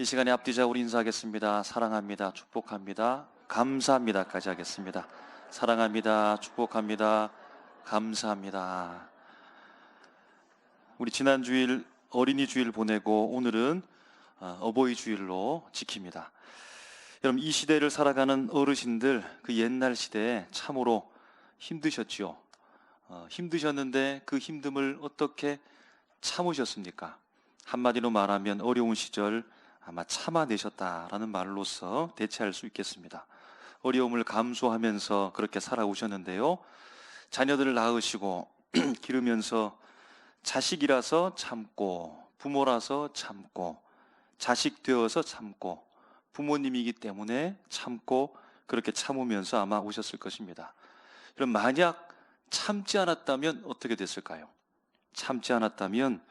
이 시간에 앞뒤자 우리 인사하겠습니다. 사랑합니다. 축복합니다. 감사합니다까지 하겠습니다. 사랑합니다. 축복합니다. 감사합니다. 우리 지난 주일 어린이 주일 보내고 오늘은 어버이 주일로 지킵니다. 여러분, 이 시대를 살아가는 어르신들, 그 옛날 시대에 참으로 힘드셨지요. 힘드셨는데 그 힘듦을 어떻게 참으셨습니까? 한마디로 말하면 어려운 시절 아마 참아내셨다라는 말로서 대체할 수 있겠습니다. 어려움을 감수하면서 그렇게 살아오셨는데요. 자녀들을 낳으시고 기르면서 자식이라서 참고, 부모라서 참고, 자식 되어서 참고, 부모님이기 때문에 참고, 그렇게 참으면서 아마 오셨을 것입니다. 그럼 만약 참지 않았다면 어떻게 됐을까요? 참지 않았다면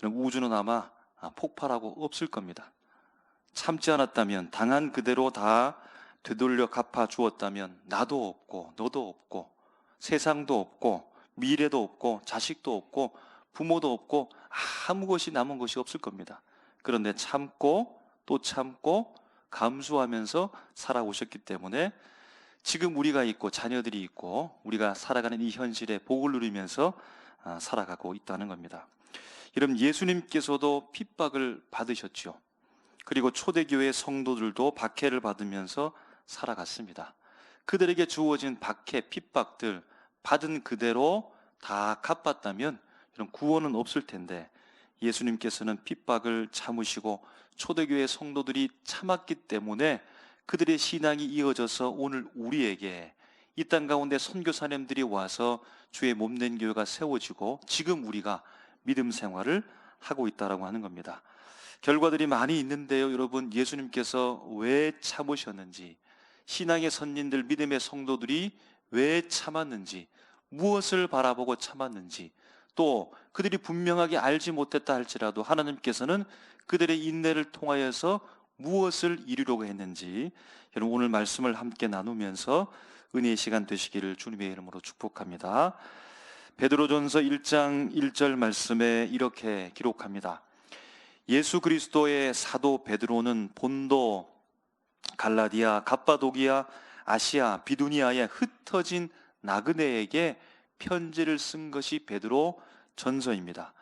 우주는 아마 폭발하고 없을 겁니다. 참지 않았다면, 당한 그대로 다 되돌려 갚아 주었다면 나도 없고 너도 없고 세상도 없고 미래도 없고 자식도 없고 부모도 없고 아무 것이 남은 것이 없을 겁니다. 그런데 참고 또 참고 감수하면서 살아오셨기 때문에 지금 우리가 있고 자녀들이 있고 우리가 살아가는 이 현실에 복을 누리면서 살아가고 있다는 겁니다. 여러분, 예수님께서도 핍박을 받으셨죠. 그리고 초대교회 성도들도 박해를 받으면서 살아갔습니다. 그들에게 주어진 박해, 핍박들 받은 그대로 다 갚았다면 이런 구원은 없을 텐데, 예수님께서는 핍박을 참으시고 초대교회 성도들이 참았기 때문에 그들의 신앙이 이어져서 오늘 우리에게 이 땅 가운데 선교사님들이 와서 주의 몸된 교회가 세워지고 지금 우리가 믿음 생활을 하고 있다라고 하는 겁니다. 결과들이 많이 있는데요. 여러분, 예수님께서 왜 참으셨는지, 신앙의 선진들, 믿음의 성도들이 왜 참았는지, 무엇을 바라보고 참았는지, 또 그들이 분명하게 알지 못했다 할지라도 하나님께서는 그들의 인내를 통하여서 무엇을 이루려고 했는지, 여러분 오늘 말씀을 함께 나누면서 은혜의 시간 되시기를 주님의 이름으로 축복합니다. 베드로전서 1장 1절 말씀에 이렇게 기록합니다. 예수 그리스도의 사도 베드로는 본도, 갈라디아, 갑바도기아, 아시아, 비두니아에 흩어진 나그네에게 편지를 쓴 것이 베드로 전서입니다.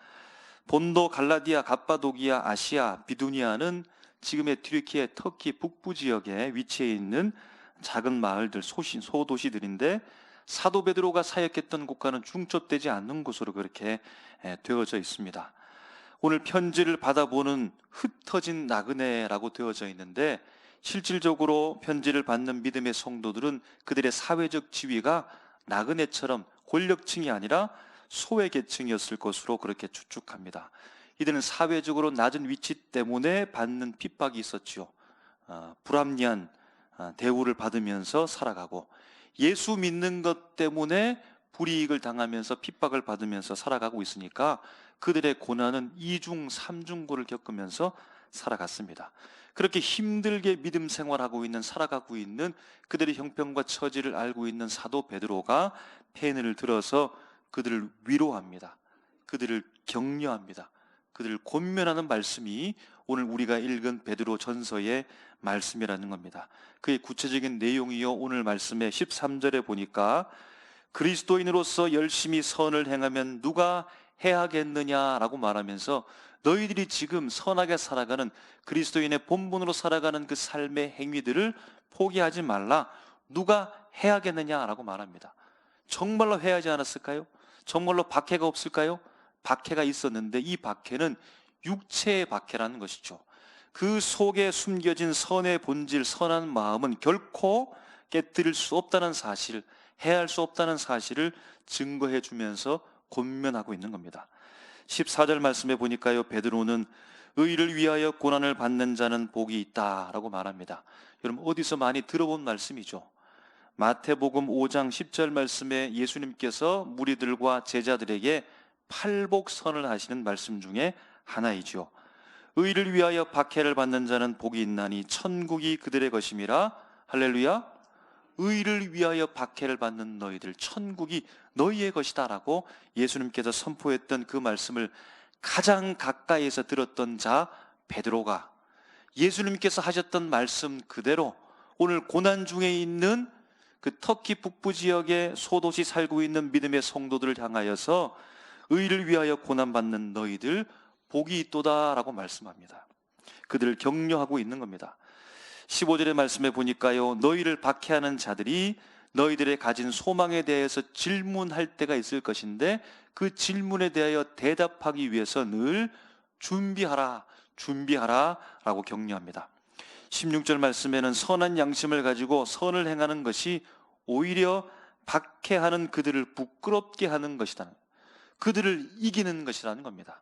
본도, 갈라디아, 갑바도기아, 아시아, 비두니아는 지금의 튀르키예, 터키 북부 지역에 위치해 있는 작은 마을들, 소도시들인데 사도 베드로가 사역했던 곳과는 중첩되지 않는 곳으로 그렇게 되어져 있습니다. 오늘 편지를 받아보는 흩어진 나그네라고 되어져 있는데, 실질적으로 편지를 받는 믿음의 성도들은 그들의 사회적 지위가 나그네처럼 권력층이 아니라 소외계층이었을 것으로 그렇게 추측합니다. 이들은 사회적으로 낮은 위치 때문에 받는 핍박이 있었지요. 불합리한 대우를 받으면서 살아가고, 예수 믿는 것 때문에 불이익을 당하면서 핍박을 받으면서 살아가고 있으니까 그들의 고난은 이중 삼중고를 겪으면서 살아갔습니다. 그렇게 힘들게 믿음 생활하고 있는, 살아가고 있는 그들의 형편과 처지를 알고 있는 사도 베드로가 펜을 들어서 그들을 위로합니다. 그들을 격려합니다. 그들을 권면하는 말씀이 오늘 우리가 읽은 베드로 전서의 말씀이라는 겁니다. 그의 구체적인 내용이요, 오늘 말씀의 13절에 보니까 그리스도인으로서 열심히 선을 행하면 누가 해하겠느냐라고 말하면서 너희들이 지금 선하게 살아가는, 그리스도인의 본분으로 살아가는 그 삶의 행위들을 포기하지 말라. 누가 해하겠느냐라고 말합니다. 정말로 해하지 않았을까요? 정말로 박해가 없을까요? 박해가 있었는데 이 박해는 육체의 박해라는 것이죠. 그 속에 숨겨진 선의 본질, 선한 마음은 결코 깨뜨릴 수 없다는 사실, 해할 수 없다는 사실을 증거해 주면서 권면하고 있는 겁니다. 14절 말씀에 보니까요, 베드로는 의를 위하여 고난을 받는 자는 복이 있다라고 말합니다. 여러분, 어디서 많이 들어본 말씀이죠. 마태복음 5장 10절 말씀에 예수님께서 무리들과 제자들에게 팔복선을 하시는 말씀 중에 하나이죠. 의를 위하여 박해를 받는 자는 복이 있나니 천국이 그들의 것임이라. 할렐루야. 의를 위하여 박해를 받는 너희들, 천국이 너희의 것이다 라고 예수님께서 선포했던 그 말씀을 가장 가까이에서 들었던 자 베드로가 예수님께서 하셨던 말씀 그대로 오늘 고난 중에 있는 그 터키 북부 지역의 소도시 살고 있는 믿음의 성도들을 향하여서 의를 위하여 고난받는 너희들 복이 있도다라고 말씀합니다. 그들을 격려하고 있는 겁니다. 15절의 말씀에 보니까요, 너희를 박해하는 자들이 너희들의 가진 소망에 대해서 질문할 때가 있을 것인데 그 질문에 대하여 대답하기 위해서 늘 준비하라 라고 격려합니다. 16절 말씀에는 선한 양심을 가지고 선을 행하는 것이 오히려 박해하는 그들을 부끄럽게 하는 것이다, 그들을 이기는 것이라는 겁니다.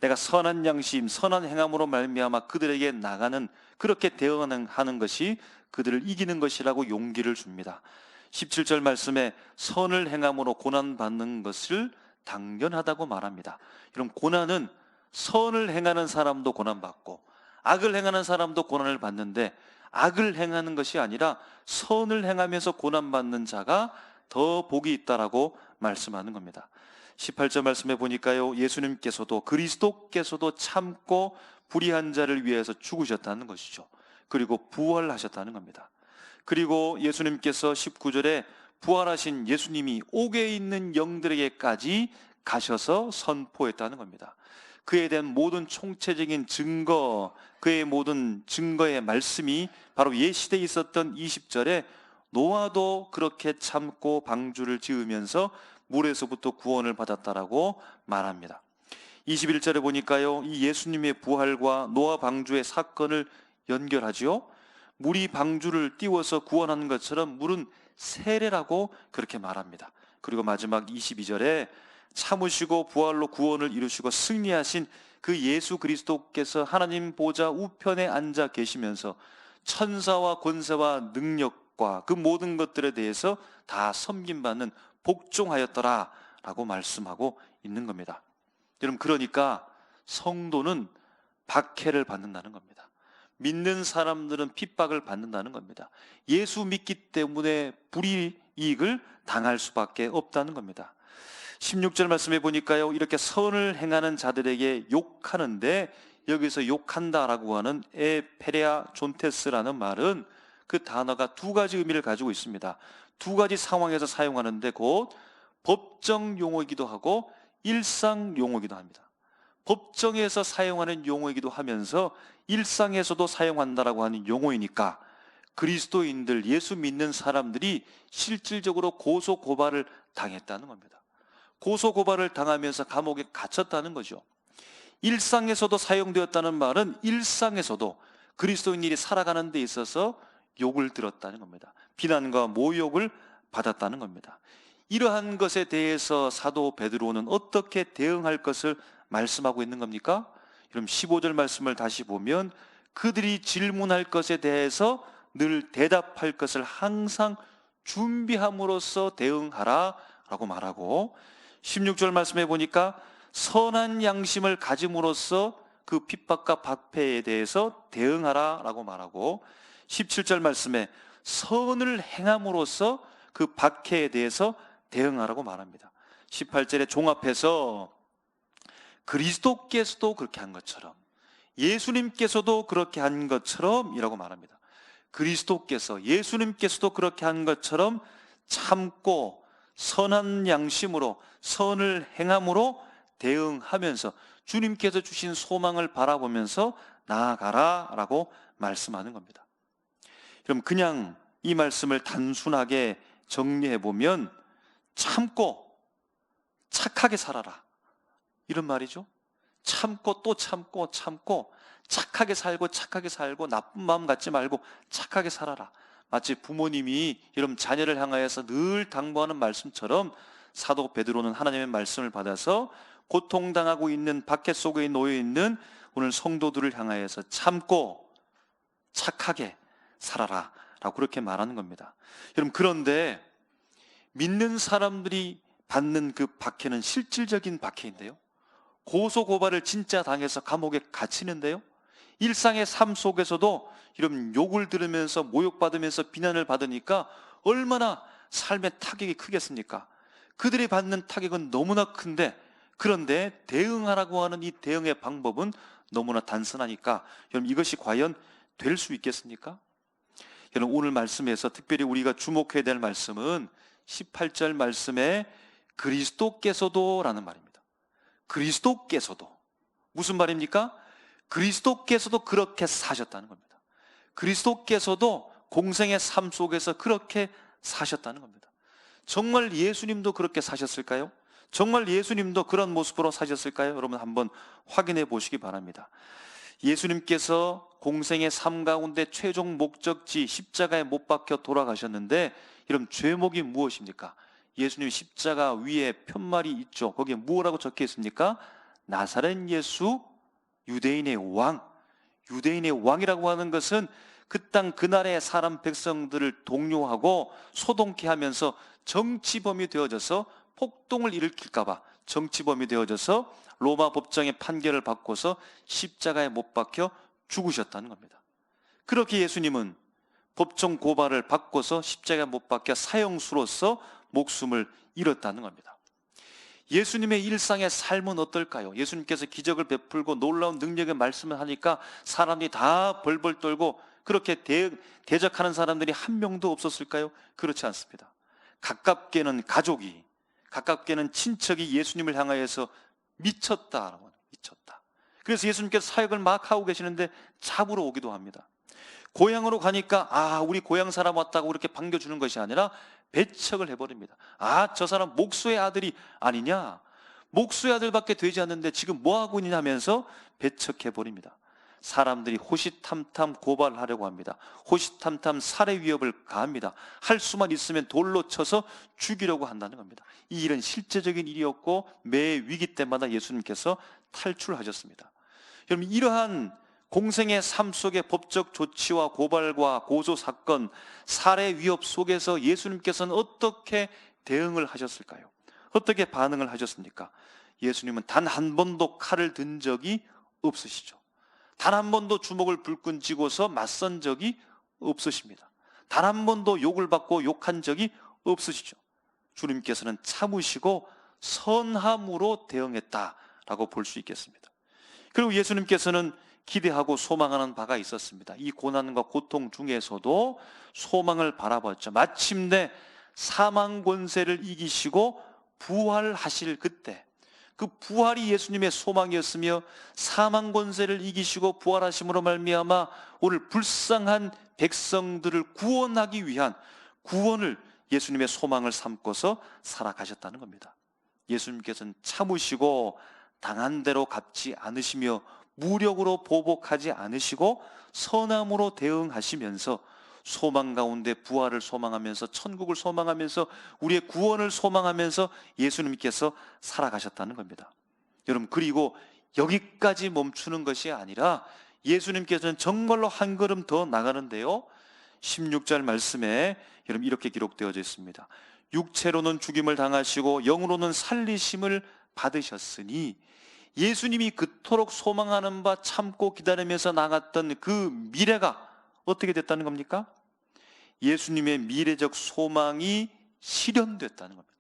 내가 선한 양심, 선한 행함으로 말미암아 그들에게 나가는, 그렇게 대응하는 것이 그들을 이기는 것이라고 용기를 줍니다. 17절 말씀에 선을 행함으로 고난받는 것을 당연하다고 말합니다. 그럼 고난은 선을 행하는 사람도 고난받고 악을 행하는 사람도 고난을 받는데, 악을 행하는 것이 아니라 선을 행하면서 고난받는 자가 더 복이 있다라고 말씀하는 겁니다. 18절 말씀에 보니까요, 예수님께서도 그리스도께서도 참고 불의한 자를 위해서 죽으셨다는 것이죠. 그리고 부활하셨다는 겁니다. 그리고 예수님께서 19절에 부활하신 예수님이 옥에 있는 영들에게까지 가셔서 선포했다는 겁니다. 그에 대한 모든 총체적인 증거, 그의 모든 증거의 말씀이 바로 옛 시대에 있었던 20절에 노아도 그렇게 참고 방주를 지으면서 물에서부터 구원을 받았다라고 말합니다. 21절에 보니까요, 이 예수님의 부활과 노아 방주의 사건을 연결하지요. 물이 방주를 띄워서 구원하는 것처럼 물은 세례라고 그렇게 말합니다. 그리고 마지막 22절에 참으시고 부활로 구원을 이루시고 승리하신 그 예수 그리스도께서 하나님 보좌 우편에 앉아 계시면서 천사와 권세와 능력과 그 모든 것들에 대해서 다 섬김받는 복종하였더라 라고 말씀하고 있는 겁니다. 여러분, 그러니까 성도는 박해를 받는다는 겁니다. 믿는 사람들은 핍박을 받는다는 겁니다. 예수 믿기 때문에 불이익을 당할 수밖에 없다는 겁니다. 16절 말씀에 보니까요, 이렇게 선을 행하는 자들에게 욕하는데, 여기서 욕한다라고 하는 에페레아 존테스라는 말은 그 단어가 두 가지 의미를 가지고 있습니다. 두 가지 상황에서 사용하는데 곧 법정 용어이기도 하고 일상 용어이기도 합니다. 법정에서 사용하는 용어이기도 하면서 일상에서도 사용한다라고 하는 용어이니까 그리스도인들, 예수 믿는 사람들이 실질적으로 고소 고발을 당했다는 겁니다. 고소 고발을 당하면서 감옥에 갇혔다는 거죠. 일상에서도 사용되었다는 말은 일상에서도 그리스도인들이 살아가는 데 있어서 욕을 들었다는 겁니다. 비난과 모욕을 받았다는 겁니다. 이러한 것에 대해서 사도 베드로는 어떻게 대응할 것을 말씀하고 있는 겁니까? 그럼 15절 말씀을 다시 보면 그들이 질문할 것에 대해서 늘 대답할 것을 항상 준비함으로써 대응하라 라고 말하고, 16절 말씀해 보니까 선한 양심을 가짐으로써 그 핍박과 박해에 대해서 대응하라 라고 말하고, 17절 말씀에 선을 행함으로써 그 박해에 대해서 대응하라고 말합니다. 18절에 종합해서 그리스도께서도 그렇게 한 것처럼, 예수님께서도 그렇게 한 것처럼 이라고 말합니다. 그리스도께서, 예수님께서도 그렇게 한 것처럼 참고 선한 양심으로 선을 행함으로 대응하면서 주님께서 주신 소망을 바라보면서 나아가라 라고 말씀하는 겁니다. 그럼 그냥 이 말씀을 단순하게 정리해 보면 참고 착하게 살아라 이런 말이죠. 참고 또 참고 참고 착하게 살고 나쁜 마음 갖지 말고 착하게 살아라. 마치 부모님이 이런 자녀를 향하여서 늘 당부하는 말씀처럼 사도 베드로는 하나님의 말씀을 받아서 고통당하고 있는 박해 속에 놓여 있는 오늘 성도들을 향하여서 참고 착하게 살아라 라고 그렇게 말하는 겁니다. 여러분, 그런데 믿는 사람들이 받는 그 박해는 실질적인 박해인데요, 고소고발을 진짜 당해서 감옥에 갇히는데요, 일상의 삶 속에서도 이런 욕을 들으면서 모욕받으면서 비난을 받으니까 얼마나 삶의 타격이 크겠습니까? 그들이 받는 타격은 너무나 큰데, 그런데 대응하라고 하는 이 대응의 방법은 너무나 단순하니까 여러분 이것이 과연 될 수 있겠습니까? 여러분 오늘 말씀에서 특별히 우리가 주목해야 될 말씀은 18절 말씀에 그리스도께서도 라는 말입니다. 그리스도께서도 무슨 말입니까? 그리스도께서도 그렇게 사셨다는 겁니다. 그리스도께서도 공생의 삶 속에서 그렇게 사셨다는 겁니다. 정말 예수님도 그렇게 사셨을까요? 정말 예수님도 그런 모습으로 사셨을까요? 여러분 한번 확인해 보시기 바랍니다. 예수님께서 공생의 삶 가운데 최종 목적지 십자가에 못 박혀 돌아가셨는데 여러분 죄목이 무엇입니까? 예수님 십자가 위에 편말이 있죠. 거기에 뭐라고 적혀 있습니까? 나사렛 예수 유대인의 왕. 유대인의 왕이라고 하는 것은 그 땅 그날의 사람 백성들을 동요하고 소동케 하면서 정치범이 되어져서 폭동을 일으킬까 봐 정치범이 되어져서 로마 법정의 판결을 받고서 십자가에 못 박혀 죽으셨다는 겁니다. 그렇게 예수님은 법정 고발을 받고서 십자가에 못 박혀 사형수로서 목숨을 잃었다는 겁니다. 예수님의 일상의 삶은 어떨까요? 예수님께서 기적을 베풀고 놀라운 능력의 말씀을 하니까 사람들이 다 벌벌 떨고 그렇게 대적하는 사람들이 한 명도 없었을까요? 그렇지 않습니다. 가깝게는 가족이, 가깝게는 친척이 예수님을 향하여서 미쳤다. 그래서 예수님께서 사역을 막 하고 계시는데 잡으러 오기도 합니다. 고향으로 가니까 우리 고향 사람 왔다고 이렇게 반겨주는 것이 아니라 배척을 해버립니다. 저 사람 목수의 아들이 아니냐? 목수의 아들밖에 되지 않는데 지금 뭐하고 있냐 하면서 배척해버립니다. 사람들이 호시탐탐 고발하려고 합니다. 호시탐탐 살해 위협을 가합니다. 할 수만 있으면 돌로 쳐서 죽이려고 한다는 겁니다. 이 일은 실제적인 일이었고 매 위기 때마다 예수님께서 탈출하셨습니다. 여러분 이러한 공생의 삶 속의 법적 조치와 고발과 고소 사건, 살해 위협 속에서 예수님께서는 어떻게 대응을 하셨을까요? 어떻게 반응을 하셨습니까? 예수님은 단 한 번도 칼을 든 적이 없으시죠. 단 한 번도 주먹을 불끈 쥐고서 맞선 적이 없으십니다. 단 한 번도 욕을 받고 욕한 적이 없으시죠. 주님께서는 참으시고 선함으로 대응했다라고 볼 수 있겠습니다. 그리고 예수님께서는 기대하고 소망하는 바가 있었습니다. 이 고난과 고통 중에서도 소망을 바라봤죠. 마침내 사망 권세를 이기시고 부활하실 그때, 그 부활이 예수님의 소망이었으며 사망 권세를 이기시고 부활하심으로 말미암아 오늘 불쌍한 백성들을 구원하기 위한 구원을 예수님의 소망을 삼고서 살아가셨다는 겁니다. 예수님께서는 참으시고 당한 대로 갚지 않으시며 무력으로 보복하지 않으시고 선함으로 대응하시면서 소망 가운데 부활을 소망하면서 천국을 소망하면서 우리의 구원을 소망하면서 예수님께서 살아가셨다는 겁니다. 여러분 그리고 여기까지 멈추는 것이 아니라 예수님께서는 정말로 한 걸음 더 나가는데요. 16절 말씀에 여러분 이렇게 기록되어 있습니다. 육체로는 죽임을 당하시고 영으로는 살리심을 받으셨으니 예수님이 그토록 소망하는 바 참고 기다리면서 나갔던 그 미래가 어떻게 됐다는 겁니까? 예수님의 미래적 소망이 실현됐다는 겁니다.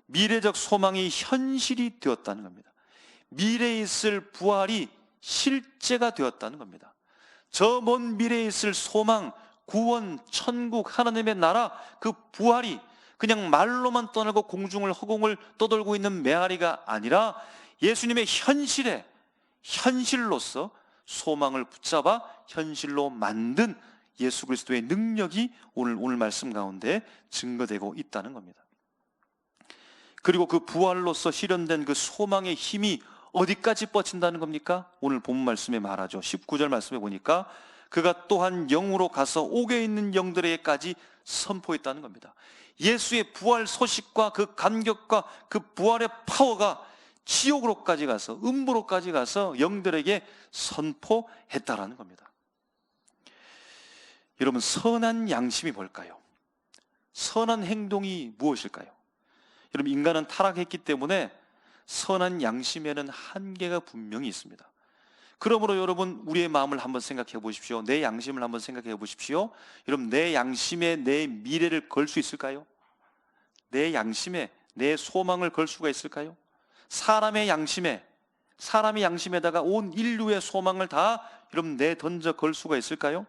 미래적 소망이 현실이 되었다는 겁니다. 미래에 있을 부활이 실제가 되었다는 겁니다. 저 먼 미래에 있을 소망, 구원, 천국, 하나님의 나라, 그 부활이 그냥 말로만 떠나고 공중을 허공을 떠돌고 있는 메아리가 아니라 예수님의 현실로서 소망을 붙잡아 현실로 만든 예수 그리스도의 능력이 오늘 말씀 가운데 증거되고 있다는 겁니다. 그리고 그 부활로서 실현된 그 소망의 힘이 어디까지 뻗친다는 겁니까? 오늘 본 말씀에 말하죠. 19절 말씀에 보니까 그가 또한 영으로 가서 옥에 있는 영들에게까지 선포했다는 겁니다. 예수의 부활 소식과 그 감격과 그 부활의 파워가 지옥으로까지 가서 음부로까지 가서 영들에게 선포했다라는 겁니다. 여러분 선한 양심이 뭘까요? 선한 행동이 무엇일까요? 여러분 인간은 타락했기 때문에 선한 양심에는 한계가 분명히 있습니다. 그러므로 여러분 우리의 마음을 한번 생각해 보십시오. 내 양심을 한번 생각해 보십시오. 여러분 내 양심에 내 미래를 걸 수 있을까요? 내 양심에 내 소망을 걸 수가 있을까요? 사람의 양심에 사람의 양심에다가 온 인류의 소망을 다 여러분 내던져 걸 수가 있을까요?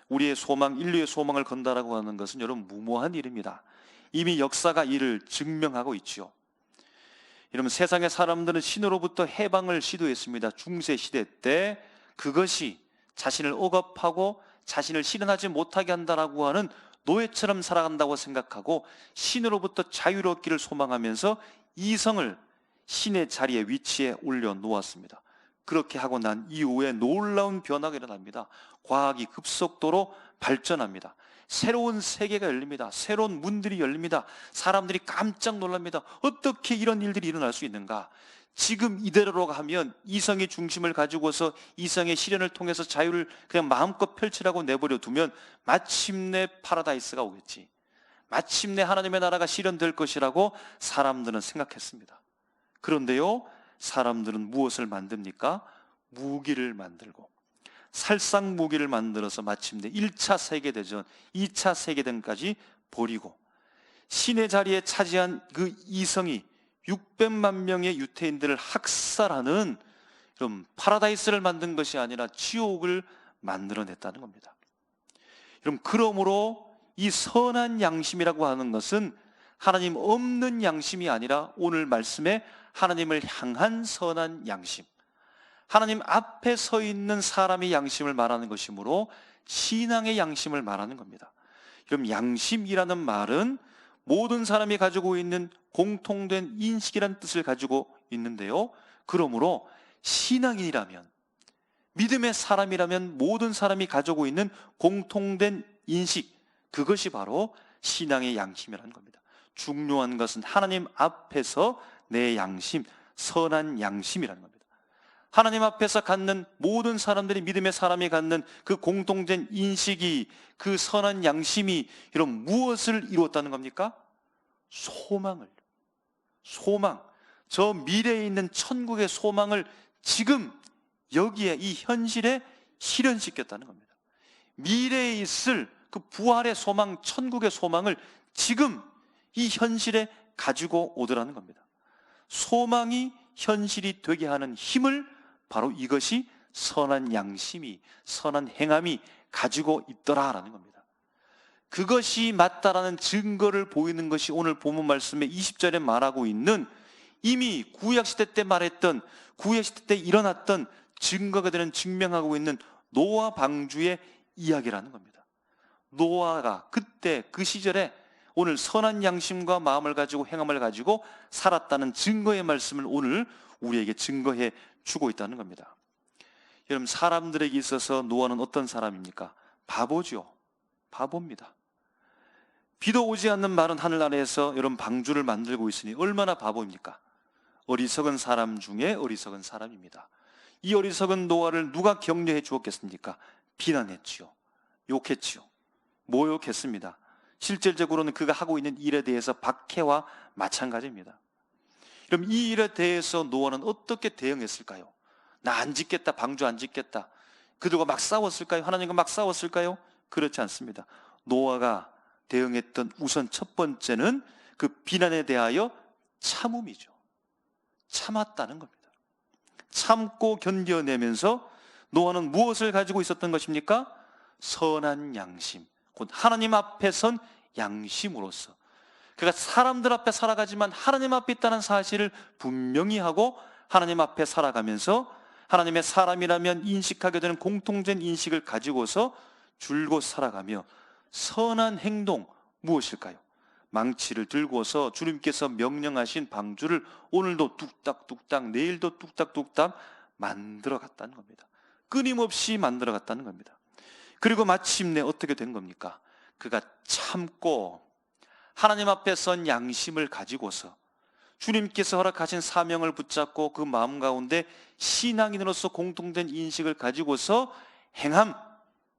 우리의 소망, 인류의 소망을 건다라고 하는 것은 여러분 무모한 일입니다. 이미 역사가 이를 증명하고 있지요. 여러분 세상의 사람들은 신으로부터 해방을 시도했습니다. 중세 시대 때 그것이 자신을 억압하고 자신을 실현하지 못하게 한다라고 하는 노예처럼 살아간다고 생각하고 신으로부터 자유롭기를 소망하면서 이성을 신의 자리에 위치에 올려놓았습니다. 그렇게 하고 난 이후에 놀라운 변화가 일어납니다. 과학이 급속도로 발전합니다. 새로운 세계가 열립니다. 새로운 문들이 열립니다. 사람들이 깜짝 놀랍니다. 어떻게 이런 일들이 일어날 수 있는가? 지금 이대로로 가면 이성의 중심을 가지고서 이성의 실현을 통해서 자유를 그냥 마음껏 펼치라고 내버려 두면 마침내 파라다이스가 오겠지, 마침내 하나님의 나라가 실현될 것이라고 사람들은 생각했습니다. 그런데요, 사람들은 무엇을 만듭니까? 무기를 만들고 살상 무기를 만들어서 마침내 1차 세계대전, 2차 세계대전까지 벌이고 신의 자리에 차지한 그 이성이 600만 명의 유태인들을 학살하는 그럼 파라다이스를 만든 것이 아니라 지옥을 만들어냈다는 겁니다. 여러분, 그러므로 이 선한 양심이라고 하는 것은 하나님 없는 양심이 아니라 오늘 말씀에 하나님을 향한 선한 양심, 하나님 앞에 서 있는 사람의 양심을 말하는 것이므로 신앙의 양심을 말하는 겁니다. 그럼 양심이라는 말은 모든 사람이 가지고 있는 공통된 인식이라는 뜻을 가지고 있는데요, 그러므로 신앙인이라면, 믿음의 사람이라면 모든 사람이 가지고 있는 공통된 인식, 그것이 바로 신앙의 양심이라는 겁니다. 중요한 것은 하나님 앞에서 내 양심, 선한 양심이라는 겁니다. 하나님 앞에서 갖는 모든 사람들이, 믿음의 사람이 갖는 그 공통된 인식이, 그 선한 양심이 이런 무엇을 이루었다는 겁니까? 소망을, 저 미래에 있는 천국의 소망을 지금 여기에 이 현실에 실현시켰다는 겁니다. 미래에 있을 그 부활의 소망, 천국의 소망을 지금 이 현실에 가지고 오더라는 겁니다. 소망이 현실이 되게 하는 힘을 바로 이것이 선한 양심이, 선한 행함이 가지고 있더라라는 겁니다. 그것이 맞다라는 증거를 보이는 것이 오늘 본문 말씀의 20절에 말하고 있는, 이미 구약시대 때 말했던, 구약시대 때 일어났던 증거가 되는, 증명하고 있는 노아 방주의 이야기라는 겁니다. 노아가 그때 그 시절에 오늘 선한 양심과 마음을 가지고 행함을 가지고 살았다는 증거의 말씀을 오늘 우리에게 증거해 주고 있다는 겁니다. 여러분, 사람들에게 있어서 노아는 어떤 사람입니까? 바보죠. 바보입니다. 비도 오지 않는 마른 하늘 아래에서 여러분 방주를 만들고 있으니 얼마나 바보입니까? 어리석은 사람 중에 어리석은 사람입니다. 이 어리석은 노아를 누가 격려해 주었겠습니까? 비난했지요. 욕했지요. 모욕했습니다. 실질적으로는 그가 하고 있는 일에 대해서 박해와 마찬가지입니다. 그럼 이 일에 대해서 노아는 어떻게 대응했을까요? 나 안 짓겠다, 방주 안 짓겠다. 그들과 막 싸웠을까요? 하나님과 막 싸웠을까요? 그렇지 않습니다. 노아가 대응했던 우선 첫 번째는 그 비난에 대하여 참음이죠. 참았다는 겁니다. 참고 견뎌내면서 노아는 무엇을 가지고 있었던 것입니까? 선한 양심, 곧 하나님 앞에 선 양심으로서 그가 사람들 앞에 살아가지만 하나님 앞에 있다는 사실을 분명히 하고 하나님 앞에 살아가면서 하나님의 사람이라면 인식하게 되는 공통된 인식을 가지고서 줄곧 살아가며 선한 행동 무엇일까요? 망치를 들고서 주님께서 명령하신 방주를 오늘도 뚝딱뚝딱, 내일도 뚝딱뚝딱 만들어 갔다는 겁니다. 끊임없이 만들어 갔다는 겁니다. 그리고 마침내 어떻게 된 겁니까? 그가 참고 하나님 앞에 선 양심을 가지고서 주님께서 허락하신 사명을 붙잡고 그 마음 가운데 신앙인으로서 공통된 인식을 가지고서 행함,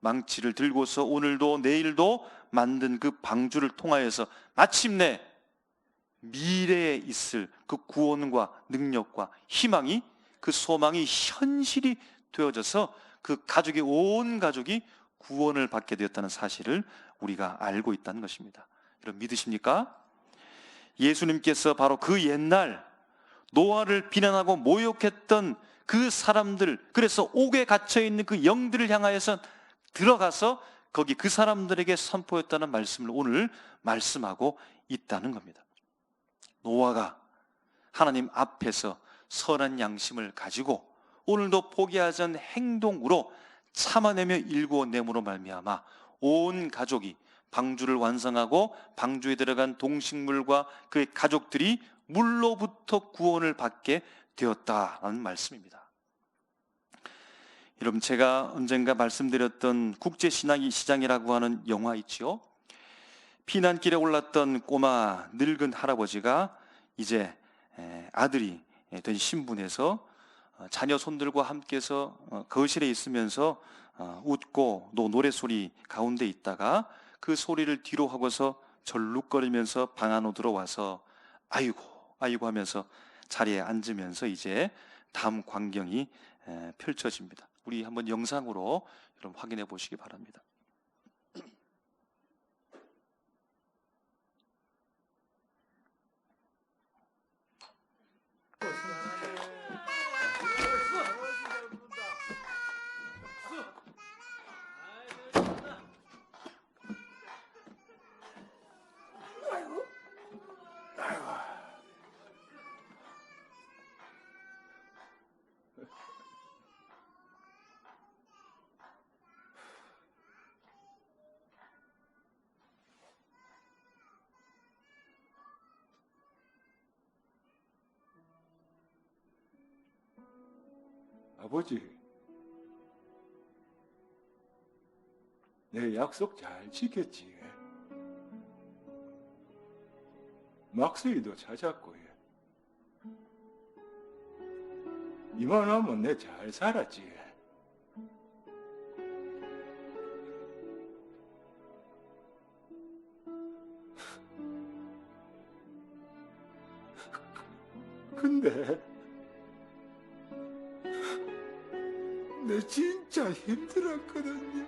망치를 들고서 오늘도 내일도 만든 그 방주를 통하여서 마침내 미래에 있을 그 구원과 능력과 희망이, 그 소망이 현실이 되어져서 그 가족이, 온 가족이 구원을 받게 되었다는 사실을 우리가 알고 있다는 것입니다. 여러분 믿으십니까? 예수님께서 바로 그 옛날 노아를 비난하고 모욕했던 그 사람들, 그래서 옥에 갇혀 있는 그 영들을 향하여서 들어가서 거기 그 사람들에게 선포했다는 말씀을 오늘 말씀하고 있다는 겁니다. 노아가 하나님 앞에서 선한 양심을 가지고 오늘도 포기하지 않은 행동으로 참아내며 일구어냄으로 말미암아 온 가족이 방주를 완성하고 방주에 들어간 동식물과 그의 가족들이 물로부터 구원을 받게 되었다라는 말씀입니다. 여러분, 제가 언젠가 말씀드렸던 국제시장이라고 하는 영화 있지요. 피난길에 올랐던 꼬마 늙은 할아버지가 이제 아들이 된 신분에서 자녀 손들과 함께서 거실에 있으면서 웃고 또 노래소리 가운데 있다가 그 소리를 뒤로 하고서 절룩거리면서 방 안으로 들어와서 아이고 아이고 하면서 자리에 앉으면서 이제 다음 광경이 펼쳐집니다. 우리 한번 영상으로 여러분 확인해 보시기 바랍니다. 아버지, 내 약속 잘 지켰지? 막수이도 찾았고, 이만하면 내 잘 살았지? 근데 내 진짜 힘들었거든요.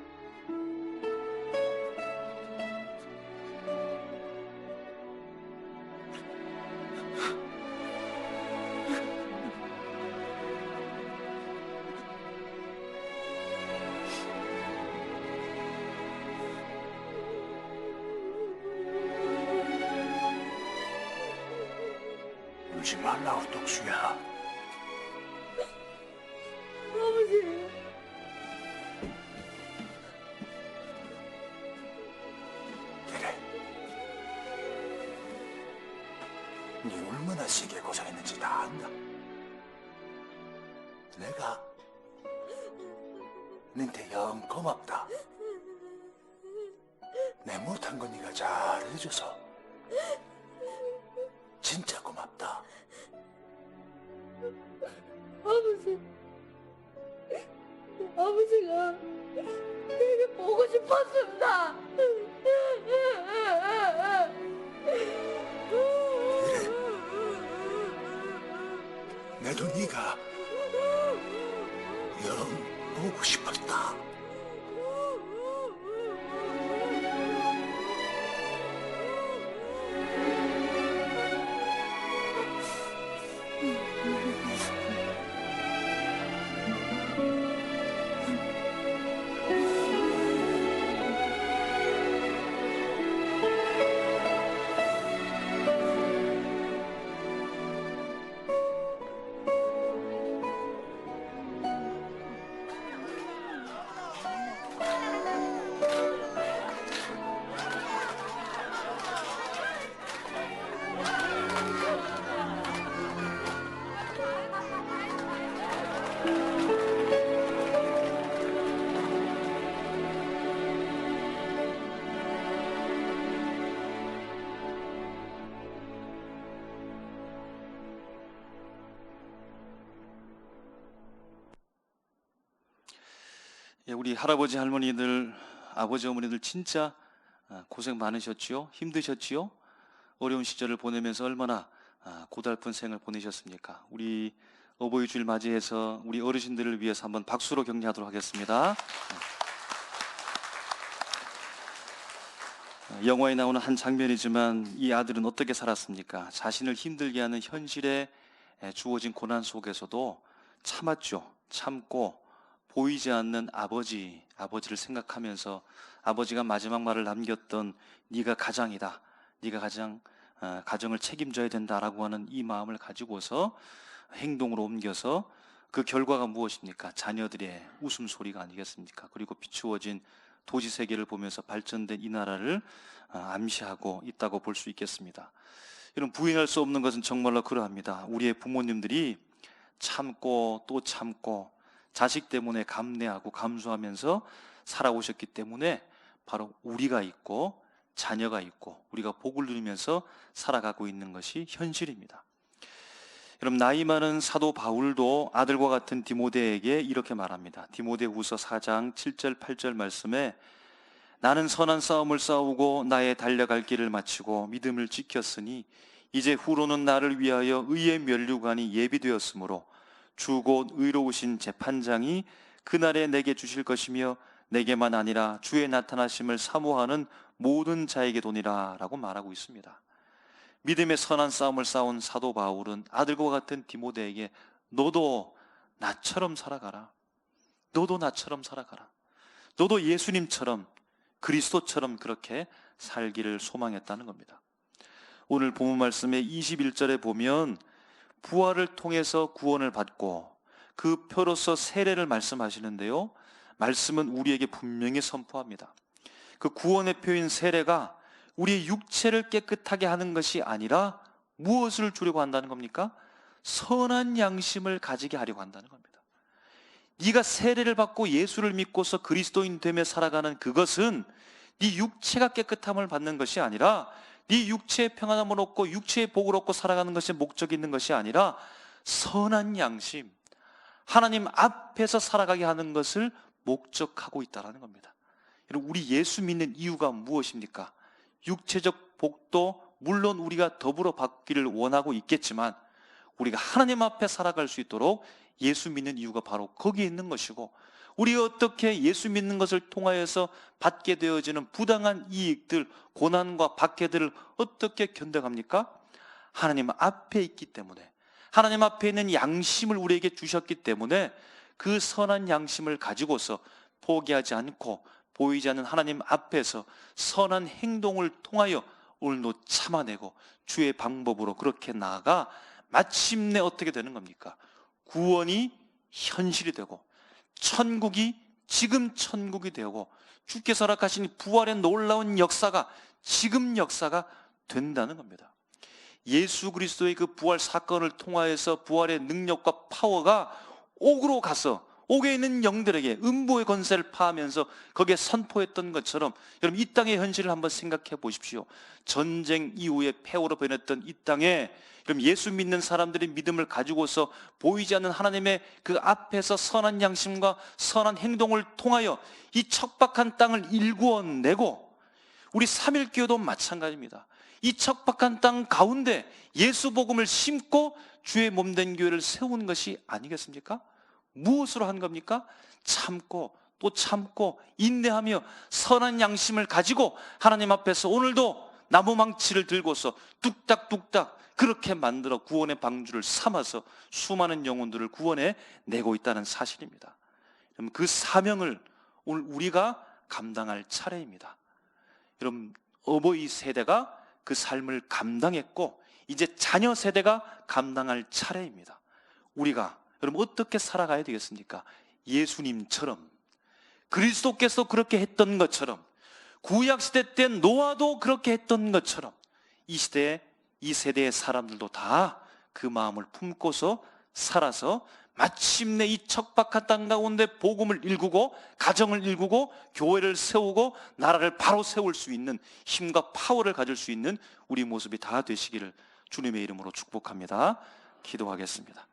울지 말라고, 독수야. 아버지. 그래. 네 얼마나 세게 고생했는지 다 안다. 내가 너한테 영 고맙다. 내 못한 거 네가 잘해줘서 진짜 고맙다. 아버지. 아버지가 되게 보고 싶었습니다. 나도 네가 영 보고 싶었다. 우리 할아버지 할머니들, 아버지 어머니들 진짜 고생 많으셨지요? 힘드셨지요? 어려운 시절을 보내면서 얼마나 고달픈 생을 보내셨습니까? 우리 어버이 주일 맞이해서 우리 어르신들을 위해서 한번 박수로 격려하도록 하겠습니다. 영화에 나오는 한 장면이지만 이 아들은 어떻게 살았습니까? 자신을 힘들게 하는 현실에 주어진 고난 속에서도 참았죠. 참고 보이지 않는 아버지를 생각하면서 아버지가 마지막 말을 남겼던 네가 가장이다, 네가 가정을 책임져야 된다라고 하는 이 마음을 가지고서 행동으로 옮겨서 그 결과가 무엇입니까? 자녀들의 웃음소리가 아니겠습니까? 그리고 비추어진 도시 세계를 보면서 발전된 이 나라를 암시하고 있다고 볼 수 있겠습니다. 이런 부인할 수 없는 것은 정말로 그러합니다. 우리의 부모님들이 참고 또 참고 자식 때문에 감내하고 감수하면서 살아오셨기 때문에 바로 우리가 있고 자녀가 있고 우리가 복을 누리면서 살아가고 있는 것이 현실입니다. 여러분, 나이 많은 사도 바울도 아들과 같은 디모데에게 이렇게 말합니다. 디모데후서 4장 7절 8절 말씀에 나는 선한 싸움을 싸우고 나의 달려갈 길을 마치고 믿음을 지켰으니 이제 후로는 나를 위하여 의의 면류관이 예비되었으므로 주 곧 의로우신 재판장이 그날에 내게 주실 것이며 내게만 아니라 주의 나타나심을 사모하는 모든 자에게 도니라 라고 말하고 있습니다. 믿음의 선한 싸움을 싸운 사도 바울은 아들과 같은 디모데에게 너도 나처럼 살아가라, 너도 나처럼 살아가라, 너도 예수님처럼 그리스도처럼 그렇게 살기를 소망했다는 겁니다. 오늘 본문 말씀의 21절에 보면 부활을 통해서 구원을 받고 그 표로서 세례를 말씀하시는데요, 말씀은 우리에게 분명히 선포합니다. 그 구원의 표인 세례가 우리의 육체를 깨끗하게 하는 것이 아니라 무엇을 주려고 한다는 겁니까? 선한 양심을 가지게 하려고 한다는 겁니다. 네가 세례를 받고 예수를 믿고서 그리스도인 되며 살아가는 그것은 네 육체가 깨끗함을 받는 것이 아니라 네 육체의 평안함을 얻고 육체의 복을 얻고 살아가는 것이 목적이 있는 것이 아니라 선한 양심, 하나님 앞에서 살아가게 하는 것을 목적하고 있다는 겁니다. 여러분, 우리 예수 믿는 이유가 무엇입니까? 육체적 복도 물론 우리가 더불어 받기를 원하고 있겠지만 우리가 하나님 앞에 살아갈 수 있도록 예수 믿는 이유가 바로 거기에 있는 것이고, 우리가 어떻게 예수 믿는 것을 통하여서 받게 되어지는 부당한 이익들, 고난과 박해들을 어떻게 견뎌갑니까? 하나님 앞에 있기 때문에, 하나님 앞에 있는 양심을 우리에게 주셨기 때문에 그 선한 양심을 가지고서 포기하지 않고 보이지 않는 하나님 앞에서 선한 행동을 통하여 오늘도 참아내고 주의 방법으로 그렇게 나아가 마침내 어떻게 되는 겁니까? 구원이 현실이 되고 천국이 지금 천국이 되고 주께서 허락하신 부활의 놀라운 역사가 지금 역사가 된다는 겁니다. 예수 그리스도의 그 부활 사건을 통하여서 부활의 능력과 파워가 옥으로 가서 옥에 있는 영들에게 음부의 권세를 파하면서 거기에 선포했던 것처럼, 여러분, 이 땅의 현실을 한번 생각해 보십시오. 전쟁 이후에 폐허로 변했던 이 땅에 그럼 예수 믿는 사람들의 믿음을 가지고서 보이지 않는 하나님의 그 앞에서 선한 양심과 선한 행동을 통하여 이 척박한 땅을 일구어내고, 우리 삼일교회도 마찬가지입니다. 이 척박한 땅 가운데 예수 복음을 심고 주의 몸된 교회를 세운 것이 아니겠습니까? 무엇으로 한 겁니까? 참고 또 참고 인내하며 선한 양심을 가지고 하나님 앞에서 오늘도 나무망치를 들고서 뚝딱뚝딱 그렇게 만들어 구원의 방주를 삼아서 수많은 영혼들을 구원해 내고 있다는 사실입니다. 여러분, 그 사명을 오늘 우리가 감당할 차례입니다. 여러분, 어버이 세대가 그 삶을 감당했고 이제 자녀 세대가 감당할 차례입니다. 우리가 여러분 어떻게 살아가야 되겠습니까? 예수님처럼, 그리스도께서 그렇게 했던 것처럼, 구약시대 때 노아도 그렇게 했던 것처럼 이 시대에 이 세대의 사람들도 다 그 마음을 품고서 살아서 마침내 이 척박한 땅 가운데 복음을 일구고 가정을 일구고 교회를 세우고 나라를 바로 세울 수 있는 힘과 파워를 가질 수 있는 우리 모습이 다 되시기를 주님의 이름으로 축복합니다. 기도하겠습니다.